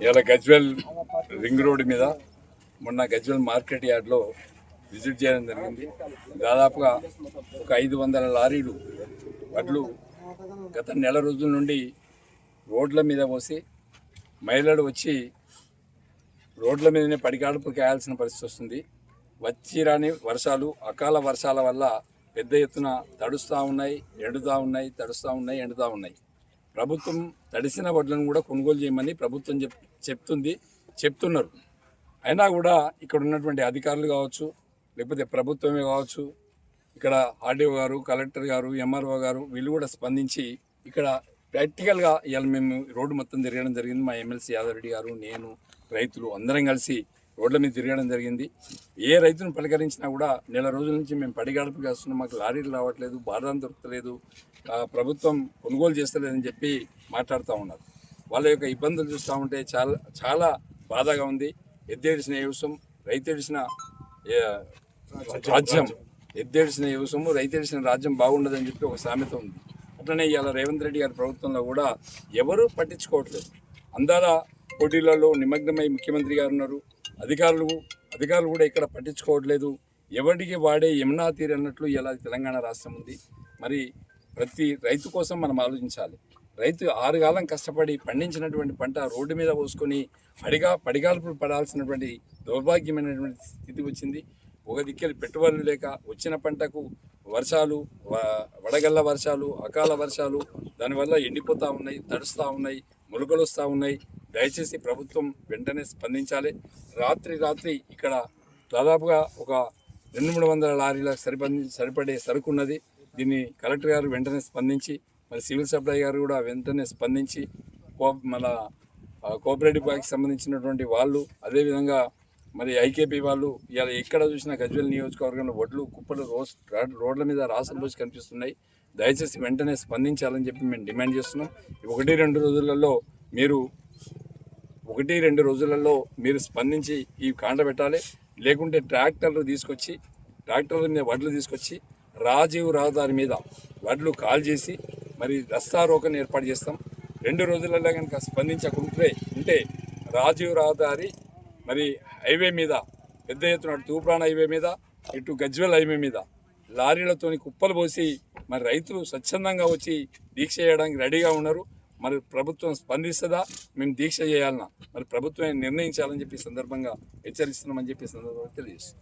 ఇలా Gajwel ring road మీద మొన్న గజ్వెల్ మార్కెట్ యార్డ్లో విజిట్ చేయడం జరిగింది. దాదాపుగా ఒక 500 లారీలు వడ్లు గత నెల రోజుల నుండి రోడ్ల మీద పోసి మహిళలు వచ్చి రోడ్ల మీదనే పడిగాడుపులు కాయాల్సిన పరిస్థితి వస్తుంది. వచ్చి రాని వర్షాలు, అకాల వర్షాల వల్ల పెద్ద ఎత్తున తడుస్తూ ఉన్నాయి, ఎండుతూ ఉన్నాయి, తడుస్తూ ఉన్నాయి, ఎండుతూ ఉన్నాయి. ప్రభుత్వం తడిసిన వడ్లను కూడా కొనుగోలు చేయమని ప్రభుత్వం చెప్తున్నారు. అయినా కూడా ఇక్కడ ఉన్నటువంటి అధికారులు కావచ్చు, లేకపోతే ప్రభుత్వమే కావచ్చు, ఇక్కడ ఆర్డీఓ గారు, కలెక్టర్ గారు, ఎంఆర్ఓ గారు వీళ్ళు కూడా స్పందించి ఇక్కడ ప్రాక్టికల్గా ఇవాళ మేము రోడ్డు మొత్తం తిరగడం జరిగింది. మా ఎమ్మెల్సీ యాదవ్ గారు, నేను, రైతులు అందరం కలిసి రోడ్ల మీద తిరగడం జరిగింది. ఏ రైతును పలకరించినా కూడా నెల రోజుల నుంచి మేము పడిగాడుపులు చేస్తున్నాం, మాకు లారీలు రావట్లేదు, బాధం దొరకలేదు, ప్రభుత్వం కొనుగోలు చేస్తలేదని చెప్పి మాట్లాడుతూ ఉన్నారు. వాళ్ళ యొక్క ఇబ్బందులు చూస్తూ ఉంటే చాలా చాలా బాధగా ఉంది. ఎద్దేడిసిన వ్యవసాయం, రైతేడిసిన రాజ్యం, ఎద్దేడిసిన వ్యవసాయము, రైతేడిసిన రాజ్యం బాగుండదని చెప్పి ఒక సామెత ఉంది. అట్లనే ఇవాళ రేవంత్ రెడ్డి గారి ప్రభుత్వంలో కూడా ఎవరూ పట్టించుకోవట్లేదు. అందాల పోటీలలో నిమగ్నమై ముఖ్యమంత్రి గారు ఉన్నారు. అధికారులు కూడా ఇక్కడ పట్టించుకోవట్లేదు. ఎవరికి వాడే యమునా తీరు అన్నట్లు ఇలా తెలంగాణ రాష్ట్రం ఉంది. మరి ప్రతి రైతు కోసం మనం ఆలోచించాలి. రైతు 6 కాలం కష్టపడి పండించినటువంటి పంట రోడ్డు మీద పోసుకొని పడిగాల్పులు పడాల్సినటువంటి దౌర్భాగ్యమైనటువంటి స్థితి వచ్చింది. ఒక దిక్కెళ్ళి పెట్టుబడులు లేక వచ్చిన పంటకు వర్షాలు, వడగళ్ళ వర్షాలు, అకాల వర్షాలు, దానివల్ల ఎండిపోతూ ఉన్నాయి, తడుస్తూ ఉన్నాయి, మొలకలు వస్తూ ఉన్నాయి. దయచేసి ప్రభుత్వం వెంటనే స్పందించాలి. రాత్రి ఇక్కడ దాదాపుగా ఒక 200-300 లారీలకు సరిపడే సరుకు ఉన్నది. దీన్ని కలెక్టర్ గారు వెంటనే స్పందించి, మరి సివిల్ సప్లై గారు కూడా వెంటనే స్పందించి మన కోఆపరేటివ్ బ్యాంక్కి సంబంధించినటువంటి వాళ్ళు, అదేవిధంగా మరి ఐకేపీ వాళ్ళు ఇలా ఎక్కడ చూసినా గజ్వెల్ నియోజకవర్గంలో వడ్లు కుప్పలు రోడ్ల మీద రాసులు పోసి కనిపిస్తున్నాయి. దయచేసి వెంటనే స్పందించాలని చెప్పి మేము డిమాండ్ చేస్తున్నాం. 1-2 రోజులలో మీరు స్పందించి ఈ కాండ పెట్టాలి. లేకుంటే ట్రాక్టర్ల మీద వడ్లు తీసుకొచ్చి రాజీవ్ రహదారి మీద వడ్లు కాల్ చేసి మరి రస్తా రోకని ఏర్పాటు చేస్తాం. 2 రోజులలో కనుక స్పందించకుంటే రాజీవ్ రహదారి మరి హైవే మీద పెద్ద ఎత్తున తూప్రాన్ హైవే మీద, ఇటు గజ్వెల్ హైవే మీద లారీలతోని కుప్పలు పోసి మరి రైతులు స్వచ్ఛందంగా వచ్చి దీక్ష చేయడానికి రెడీగా ఉన్నారు. మరి ప్రభుత్వం స్పందిస్తుందా, మేము దీక్ష చేయాలన్నా మరి ప్రభుత్వం నిర్ణయించాలని చెప్పి సందర్భంగా హెచ్చరిస్తున్నామని చెప్పి సందర్భంగా తెలియజేస్తున్నాం.